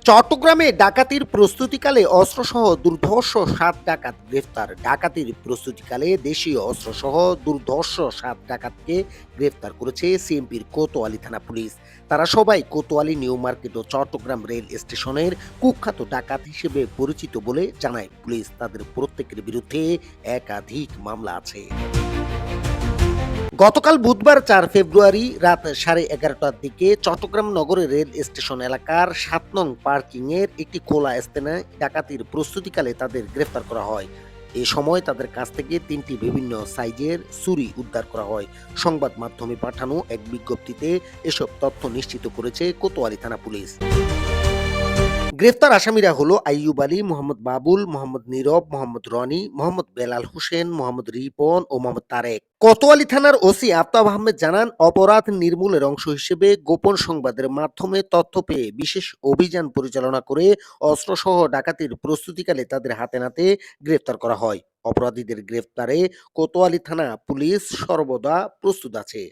চট্টগ্রামে ডাকাতির প্রস্তুতিকালে অস্ত্রসহ দুর্ধর্ষ ৭ ডাকাত গ্রেফতার। ডাকাতির প্রস্তুতিকালে দেশীয় অস্ত্রসহ দুর্ধর্ষ ৭ ডাকাতকে গ্রেফতার করেছে সিএমপির কোতোয়ালি থানা পুলিশ। তারা সবাই কোতোয়ালি নিউ মার্কেট ও চট্টগ্রাম রেল স্টেশনের কুখ্যাত ডাকাত হিসেবে পরিচিত বলে জানায় পুলিশ। তাদের প্রত্যেকের বিরুদ্ধে একাধিক মামলা আছে। গতকাল বুধবার ৪ ফেব্রুয়ারি রাত ১১:৩০টার দিকে চট্টগ্রাম নগরের রেল স্টেশন এলাকার ৭ নং পার্কিংয়ের একটি খোলা স্থানে ডাকাতির প্রস্তুতিকালে তাদের গ্রেফতার করা হয়। এ সময় তাদের কাছ থেকে ৩টি বিভিন্ন সাইজের ছুরি উদ্ধার করা হয়। সংবাদ মাধ্যমে পাঠানো এক বিজ্ঞপ্তিতে এসব তথ্য নিশ্চিত করেছে কোতোয়ালি থানা পুলিশ। গ্রেফতার আসামিরা হলো আইয়ুব আলী, মোহাম্মদ বাবুল, মোহাম্মদ নীরব, মোহাম্মদ রনি, মোহাম্মদ বেলাল হোসেন, মোহাম্মদ রিপন ও মোহাম্মদ তারেক। কোতোয়ালি থানার ওসি আফতাব আহমেদ জানান, অপরাধ নির্মূলের অংশ হিসেবে গোপন সংবাদের মাধ্যমে তথ্য পেয়ে বিশেষ অভিযান পরিচালনা করে অস্ত্রসহ ডাকাতির প্রস্তুতিকালে তাদের হাতে নাতে গ্রেফতার করা হয়। অপরাধীদের গ্রেফতারে কোতোয়ালি থানা পুলিশ সর্বদা প্রস্তুত আছে।